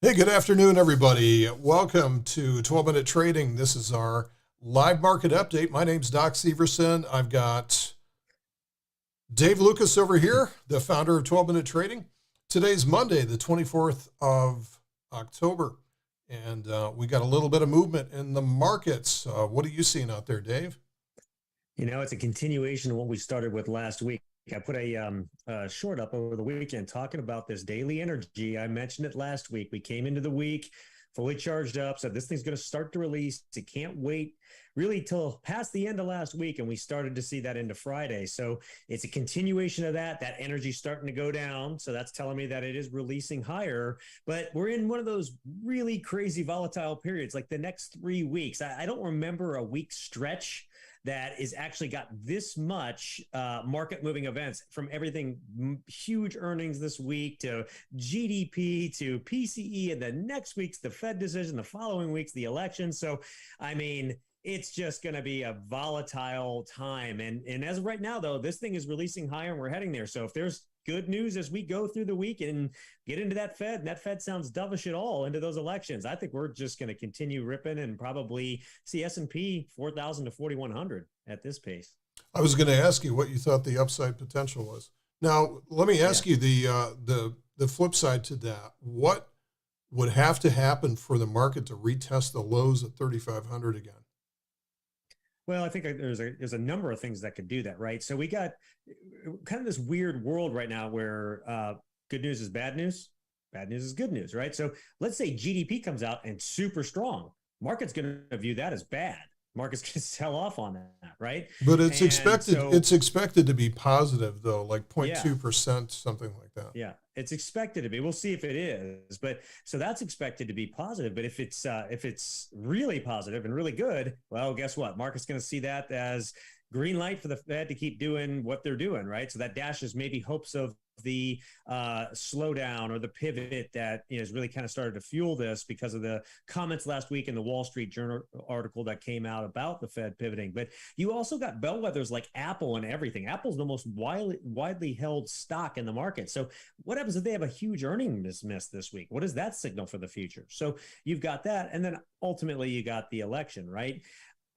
Hey, good afternoon, everybody. Welcome to 12-Minute Trading. This is our live market update. My name's Doc Severson. I've got Dave Lukas over here, the founder of 12-Minute Trading. Today's Monday, the 24th of October, and we got a little bit of movement in the markets. What are you seeing out there, Dave? It's a continuation of what we started with last week. I put a short up over the weekend talking about this daily energy. I mentioned it last week. We came into the week fully charged up, said this thing's going to start to release. It can't wait really till past the end of last week, and we started to see that into Friday. So it's a continuation of that. That energy starting to go down. So that's telling me that it is releasing higher. But we're in one of those really crazy volatile periods, like the next 3 weeks. I don't remember a week stretch that is actually got this much market moving events, from everything huge earnings this week to GDP to PCE, and the next week's the Fed decision, the following week's the election. So, I mean, it's just going to be a volatile time. And as of right now, though, this thing is releasing higher and we're heading there. So if there's good news as we go through the week and get into that Fed, and that Fed sounds dovish at all into those elections, I think we're just going to continue ripping and probably see S&P 4,000 to 4,100 at this pace. I was going to ask you what you thought the upside potential was. Now, let me ask you the flip side to that. What would have to happen for the market to retest the lows at 3,500 again? Well, I think there's a number of things that could do that, right? So we got kind of this weird world right now where good news is bad news is good news, right? So let's say GDP comes out and super strong. Market's going to view that as bad. Market's going to sell off on that, right? But it's expected. So, it's expected to be positive, though, like 0.2%, something like that. Yeah, it's expected to be. We'll see if it is, but so that's expected to be positive. But if it's really positive and really good, well, guess what? Market's going to see that as green light for the Fed to keep doing what they're doing, right? So that dashes maybe hopes of the slowdown or the pivot that has really kind of started to fuel this because of the comments last week in the Wall Street Journal article that came out about the Fed pivoting. But you also got bellwethers like Apple and everything. Apple's the most widely held stock in the market. So what happens if they have a huge earnings miss this week? What does that signal for the future? So you've got that, and then ultimately you got the election, right?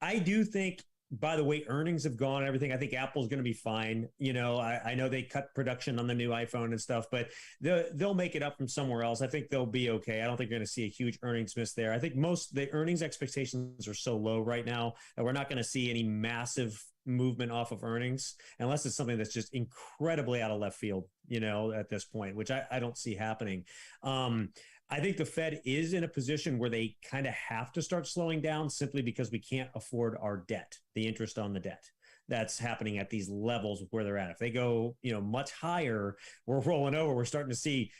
I do think, by the way, earnings have gone and everything, I think Apple's going to be fine. I know they cut production on the new iPhone and stuff, but they'll make it up from somewhere else. I think they'll be okay. I don't think you're going to see a huge earnings miss there. I think most the earnings expectations are so low right now that we're not going to see any massive movement off of earnings unless it's something that's just incredibly out of left field, at this point, which I don't see happening. I think the Fed is in a position where they kind of have to start slowing down simply because we can't afford our debt, the interest on the debt that's happening at these levels where they're at. If they go, much higher, we're rolling over. We're starting to see,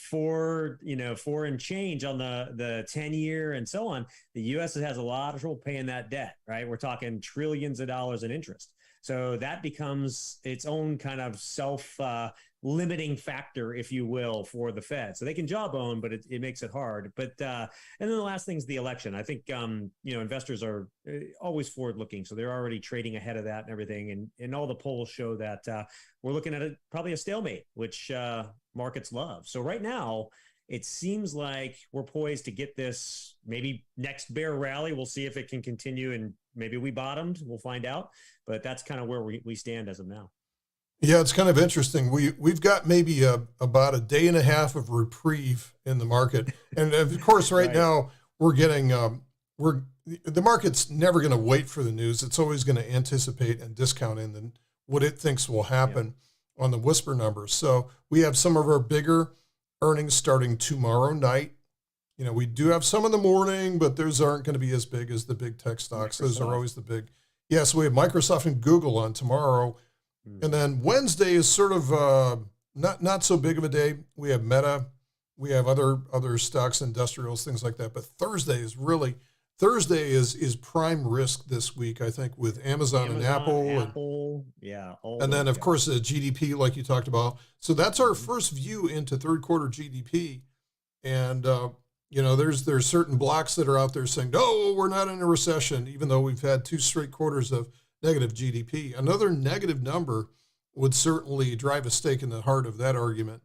four and change on the 10-year and so on. The U.S. has a lot of trouble paying that debt, right? We're talking trillions of dollars in interest. So that becomes its own kind of limiting factor, if you will, for the Fed. So they can jawbone, but it makes it hard. But and then the last thing is the election. I think investors are always forward looking, so they're already trading ahead of that and everything. And all the polls show that we're looking at probably a stalemate, which markets love. So right now, it seems like we're poised to get this maybe next bear rally. We'll see if it can continue, and maybe we bottomed. We'll find out. But that's kind of where we stand as of now. Yeah, it's kind of interesting. We've got maybe about a day and a half of reprieve in the market, and of course, right now we're getting the market's never going to wait for the news. It's always going to anticipate and discount in what it thinks will happen on the whisper numbers. So we have some of our bigger earnings starting tomorrow night. We do have some in the morning, but those aren't going to be as big as the big tech stocks. Those are always the big. Yeah, so we have Microsoft and Google on tomorrow. And then Wednesday is sort of not so big of a day. We have Meta, we have other stocks, industrials, things like that. But Thursday is prime risk this week, I think, with Amazon and Apple. And then of course the GDP, like you talked about. So that's our first view into third quarter GDP, and there's certain blocks that are out there saying, no, we're not in a recession, even though we've had 2 straight quarters of negative GDP. Another negative number would certainly drive a stake in the heart of that argument.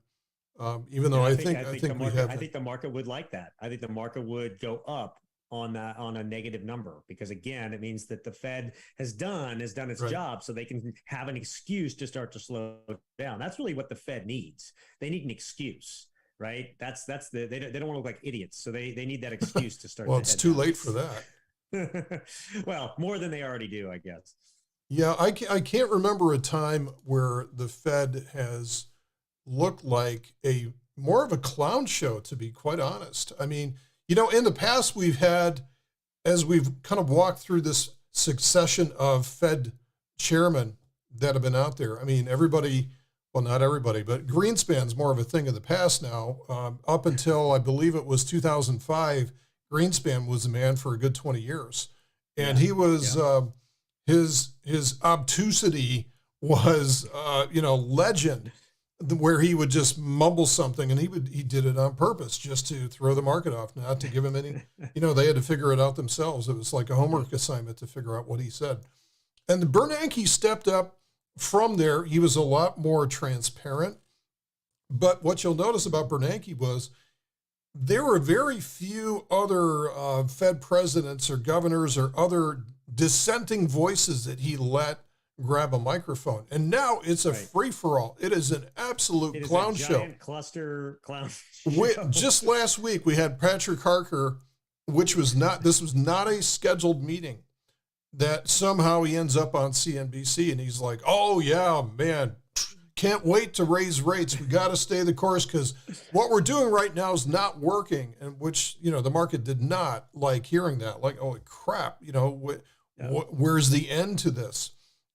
Even though And I think the we market, have. I think the market would like that. I think the market would go up on that, on a negative number, because again, it means that the Fed has done its Right. job, so they can have an excuse to start to slow down. That's really what the Fed needs. They need an excuse, right? They don't want to look like idiots, so they need that excuse to start Well, to it's head too down. late for that. Well, more than they already do, I guess. Yeah, I can't remember a time where the Fed has looked like a more of a clown show, to be quite honest. I mean, in the past we've had, as we've kind of walked through this succession of Fed chairmen that have been out there. I mean, everybody, well, not everybody, but Greenspan's more of a thing of the past now. Up until I believe it was 2005, Greenspan was the man for a good 20 years, and Yeah. he was his obtusity was legend, where he would just mumble something, and he did it on purpose just to throw the market off, not to give him any. They had to figure it out themselves. It was like a homework assignment to figure out what he said. And the Bernanke stepped up from there. He was a lot more transparent. But what you'll notice about Bernanke was there were very few other Fed presidents or governors or other dissenting voices that he let grab a microphone. And now it's a free-for-all. It is an absolute clown show. Cluster clown show. Just last week, we had Patrick Harker, this was not a scheduled meeting, that somehow he ends up on CNBC, and he's like, oh, yeah, man, can't wait to raise rates. We got to stay the course because what we're doing right now is not working. And which, the market did not like hearing that. Like, oh, crap, where's the end to this?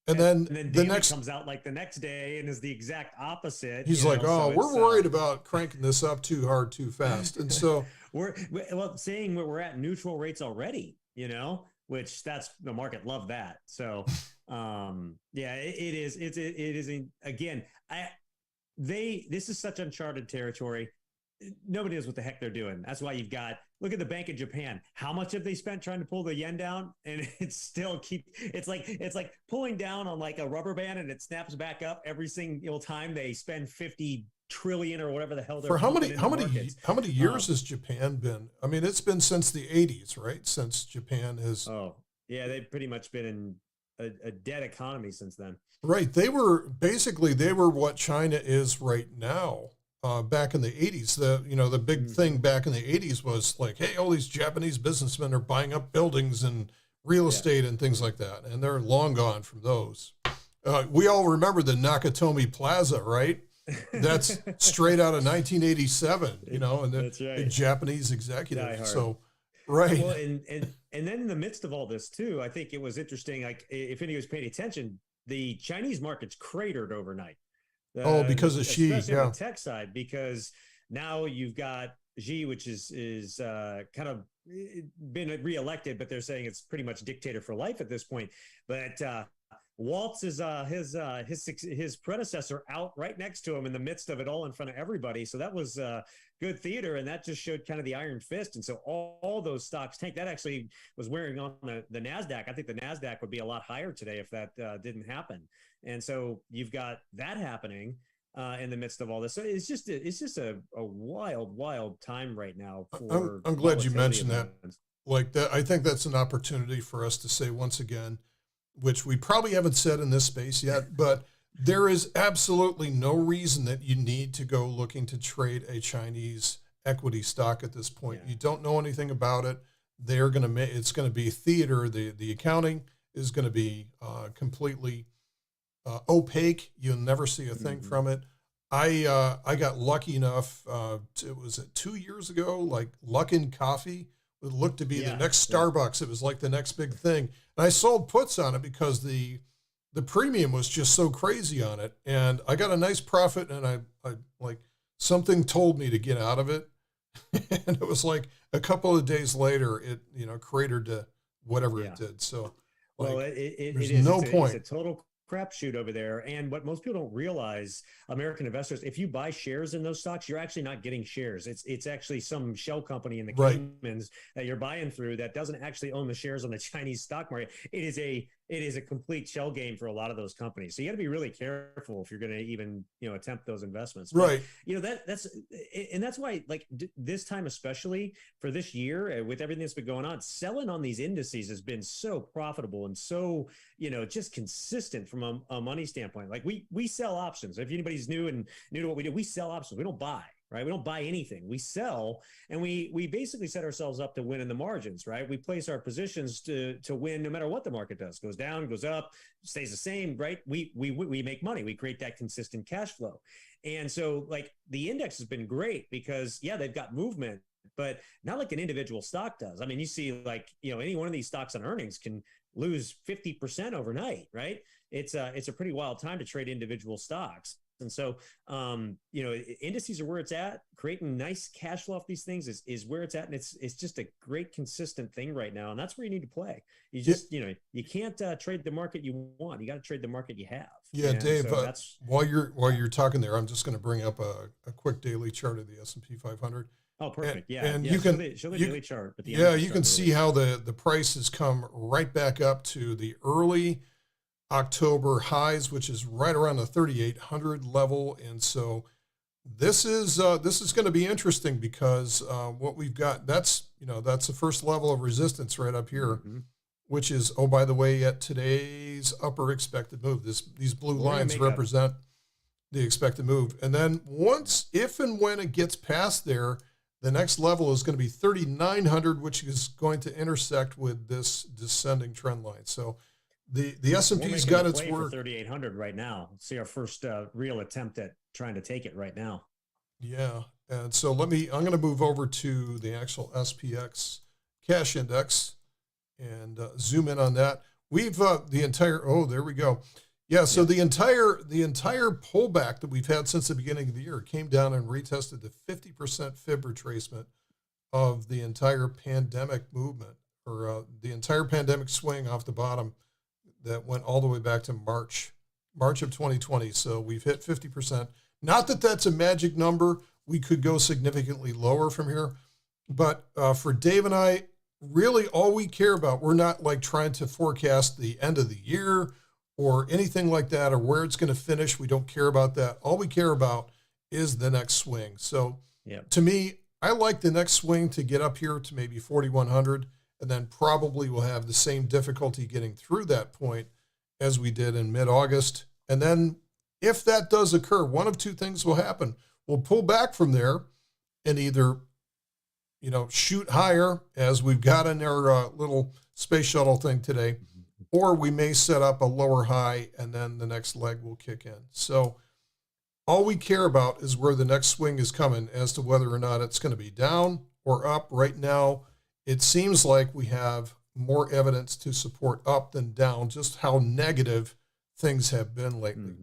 And then the next comes out like the next day and is the exact opposite. He's like, oh, so we're worried about cranking this up too hard, too fast. And so we're saying we're at neutral rates already, which that's the market loved that. So, it is again, this is such uncharted territory. Nobody knows what the heck they're doing. That's why look at the Bank of Japan. How much have they spent trying to pull the yen down? And it's like pulling down on like a rubber band, and it snaps back up every single time they spend 50 trillion or whatever the hell they're for how many years has Japan been? I mean, it's been since the 80s, right? Since Japan has. Oh, yeah, they've pretty much been in a dead economy since then. Right. They were what China is right now. Back in the 80s, the big thing back in the 80s was like, hey, all these Japanese businessmen are buying up buildings and real estate and things like that. And they're long gone from those. We all remember the Nakatomi Plaza, right? That's straight out of 1987, and the Japanese executive. So, right. Well, and then in the midst of all this too, I think it was interesting. Like if anybody was paying attention, the Chinese markets cratered overnight. Because of Xi, especially on the tech side, because now you've got Xi, which is kind of been reelected, but they're saying it's pretty much dictator for life at this point. But Waltz is his predecessor out right next to him in the midst of it all in front of everybody. So that was good theater, and that just showed kind of the iron fist. And so all those stocks tanked. That actually was wearing on the NASDAQ. I think the NASDAQ would be a lot higher today if that didn't happen. And so you've got that happening in the midst of all this. So it's just a wild time right now. I'm glad you mentioned that. Like that, I think that's an opportunity for us to say once again, which we probably haven't said in this space yet, but there is absolutely no reason that you need to go looking to trade a Chinese equity stock at this point. Yeah. You don't know anything about it. It's going to be theater. The accounting is going to be completely opaque. You'll never see a thing from it. I got lucky enough. It was 2 years ago. Like Luckin Coffee would look to be the next Starbucks. It was like the next big thing. And I sold puts on it because the premium was just so crazy on it, and I got a nice profit. And I like something told me to get out of it, and it was like a couple of days later, it cratered to whatever it did. So, there's no point. It's a total crapshoot over there. And what most people don't realize, American investors, if you buy shares in those stocks, you're actually not getting shares. It's actually some shell company in the Caymans that you're buying through that doesn't actually own the shares on the Chinese stock market. It is a it is a complete shell game for a lot of those companies. So you got to be really careful if you're going to even, attempt those investments. But, Right. that's why, like this time, especially for this year, with everything that's been going on, selling on these indices has been so profitable and so, just consistent from a money standpoint. Like we sell options. If anybody's new to what we do, we sell options. We don't buy. Right. We don't buy anything. We sell, and we basically set ourselves up to win in the margins. Right. We place our positions to win no matter what the market does. Goes down, goes up, stays the same. Right. We make money. We create that consistent cash flow. And so like the index has been great because they've got movement, but not like an individual stock does. I mean, you see like, any one of these stocks on earnings can lose 50% overnight. Right. It's a pretty wild time to trade individual stocks. And so, indices are where it's at. Creating nice cash flow off these things is where it's at. And it's just a great consistent thing right now. And that's where you need to play. You just, you can't trade the market you want. You got to trade the market you have. Yeah, and Dave, so while you're talking there, I'm just going to bring up a quick daily chart of the S&P 500. Oh, perfect. And you can show the daily chart. At the end you can see how the price has come right back up to the early October highs, which is right around the 3,800 level. And so this is going to be interesting because what we've got, that's the first level of resistance right up here, which is, oh, by the way, at today's upper expected move. These blue lines represent the expected move. And then if and when it gets past there, the next level is going to be 3,900, which is going to intersect with this descending trend line. So the S&P's got its work. 3,800 right now. See our first real attempt at trying to take it right now. Yeah, and so I'm going to move over to the actual SPX cash index and zoom in on that. We've there we go. Yeah, so the entire pullback that we've had since the beginning of the year came down and retested the 50% fib retracement of the entire pandemic movement, or the entire pandemic swing off the bottom that went all the way back to March of 2020. So we've hit 50%. Not that that's a magic number. We could go significantly lower from here. But for Dave and I, really all we care about, we're not like trying to forecast the end of the year or anything like that, or where it's going to finish. We don't care about that. All we care about is the next swing. So to me, I like the next swing to get up here to maybe 4,100. And then probably we'll have the same difficulty getting through that point as we did in mid-August. And then if that does occur, one of two things will happen. We'll pull back from there and either, shoot higher as we've got in our little space shuttle thing today, or we may set up a lower high and then the next leg will kick in. So all we care about is where the next swing is coming as to whether or not it's going to be down or up. Right now, it seems like we have more evidence to support up than down, just how negative things have been lately.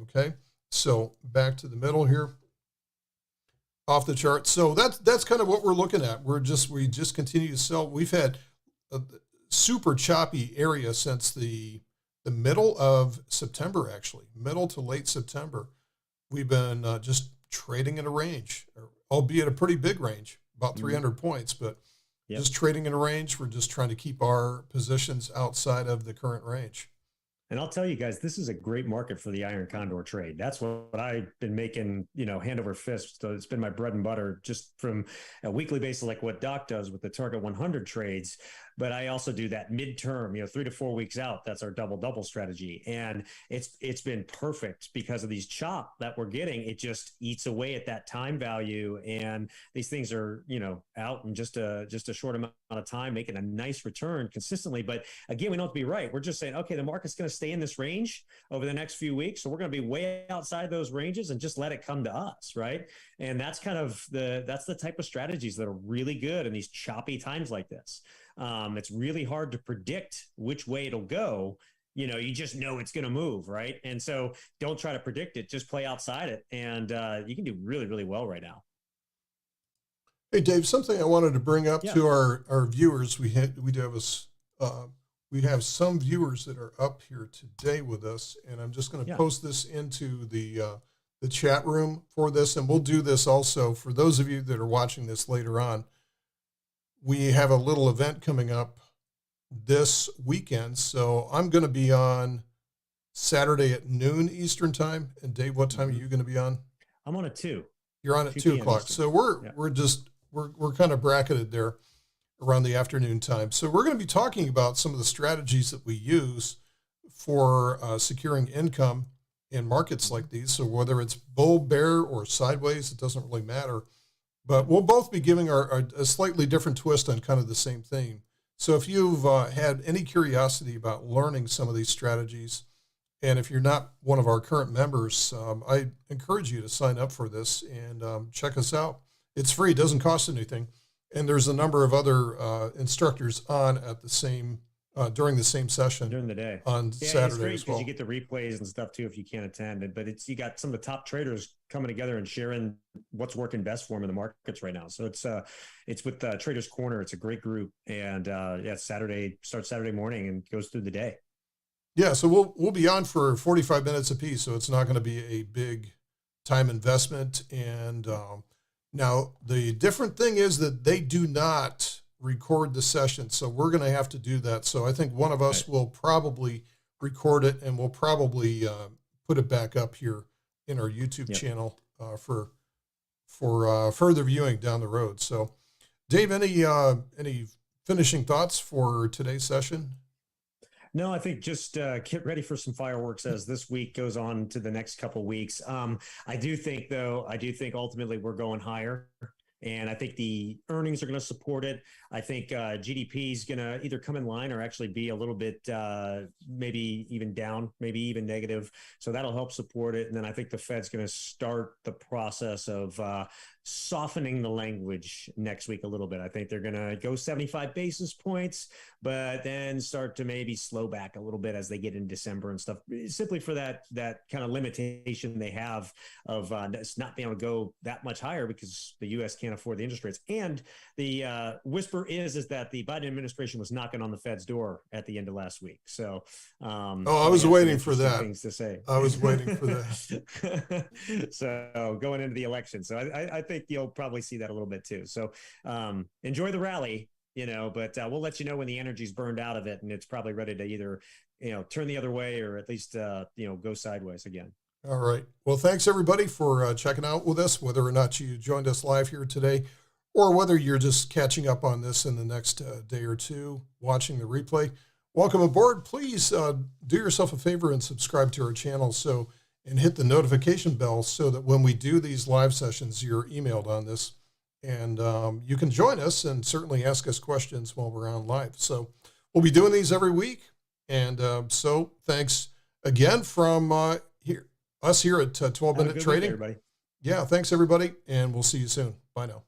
Okay, so back to the middle here, off the chart. So that's kind of what we're looking at. We just continue to sell. We've had a super choppy area since the middle of September, actually, middle to late September. We've been just trading in a range, albeit a pretty big range, about 300 points, but just trading in a range. We're just trying to keep our positions outside of the current range. And I'll tell you guys, this is a great market for the iron condor trade. That's what I've been making, hand over fist. So it's been my bread and butter just from a weekly basis, like what Doc does with the target 100 trades. But I also do that midterm, 3 to 4 weeks out. That's our double strategy. And it's been perfect because of these chop that we're getting. It just eats away at that time value. And these things are, out in just a short amount of time, making a nice return consistently. But again, we don't have to be right. We're just saying, okay, the market's going to stay in this range over the next few weeks. So we're going to be way outside those ranges and just let it come to us. Right. And that's kind of that's the type of strategies that are really good in these choppy times like this. It's really hard to predict which way it'll go. You just know it's going to move, right? And so don't try to predict it. Just play outside it, and you can do really, really well right now. Hey, Dave, something I wanted to bring up to our viewers. We have some viewers that are up here today with us, and I'm just going to post this into the chat room for this, and we'll do this also for those of you that are watching this later on. We have a little event coming up this weekend. So I'm going to be on Saturday at noon Eastern time. And Dave, what time are you going to be on? I'm on at 2. You're on at 2 2 p.m. o'clock. Eastern. So we're kind of bracketed there around the afternoon time. So we're going to be talking about some of the strategies that we use for securing income in markets like these. So whether it's bull, bear, or sideways, it doesn't really matter. But we'll both be giving a slightly different twist on kind of the same theme. So if you've had any curiosity about learning some of these strategies, and if you're not one of our current members, I encourage you to sign up for this and check us out. It's free, it doesn't cost anything. And there's a number of other instructors on at the same during the same session during the day on Saturday it's great as well. because you get the replays and stuff too if you can't attend. But you got some of the top traders coming together and sharing what's working best for them in the markets right now. So it's with Traders Corner. It's a great group, and Saturday starts Saturday morning and goes through the day. Yeah, so we'll be on for 45 minutes apiece, so it's not going to be a big time investment. And now the different thing is that they do not record the session, so we're going to have to do that. So I think one of us will probably record it, and we'll probably put it back up here in our YouTube channel for further viewing down the road. So, Dave, any finishing thoughts for today's session? No, I think just get ready for some fireworks as this week goes on to the next couple of weeks. I do think ultimately we're going higher. And I think the earnings are going to support it. I think GDP is going to either come in line or actually be a little bit, maybe even down, maybe even negative. So that'll help support it. And then I think the Fed's going to start the process of softening the language next week a little bit. I think they're going to go 75 basis points, but then start to maybe slow back a little bit as they get in December and stuff, simply for that kind of limitation they have of not being able to go that much higher because the U.S. can't afford the interest rates. And the whisper is that the Biden administration was knocking on the Fed's door at the end of last week. So, I was waiting for that. Things to say. I was waiting for that. So going into the election, so I think you'll probably see that a little bit too. So enjoy the rally, but we'll let you know when the energy's burned out of it and it's probably ready to either, turn the other way or at least, go sideways again. All right. Well, thanks everybody for checking out with us, whether or not you joined us live here today, or whether you're just catching up on this in the next day or two, watching the replay. Welcome aboard. Please do yourself a favor and subscribe to our channel and hit the notification bell so that when we do these live sessions, you're emailed on this. And you can join us and certainly ask us questions while we're on live. So we'll be doing these every week. And so thanks again from us here at 12 Minute Trading. Week, everybody. Yeah, thanks everybody. And we'll see you soon. Bye now.